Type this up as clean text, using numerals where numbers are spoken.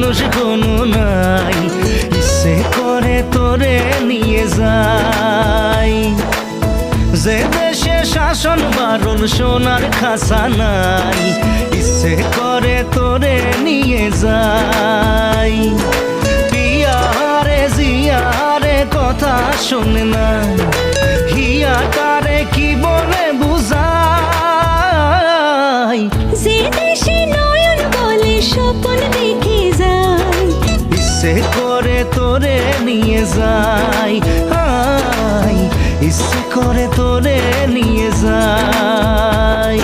মানুষ কোনো নাই, ইচ্ছে করে তোরে নিয়ে যাই। যে দেশে শাসন বারণ সোনার খাসা নাই, ইচ্ছে করে তোরে নিয়ে যাই। পিয়ারে জিয়ারে কথা শোনে না, হিয়াটারে কি বলে বুঝাই। যে দেশে নয়ন বলে স্বপ্ন দেখে যায়, ইচ্ছে করে তোরে নিয়ে যাই, হাই ইচ্ছে করে তোরে নিয়ে যাই।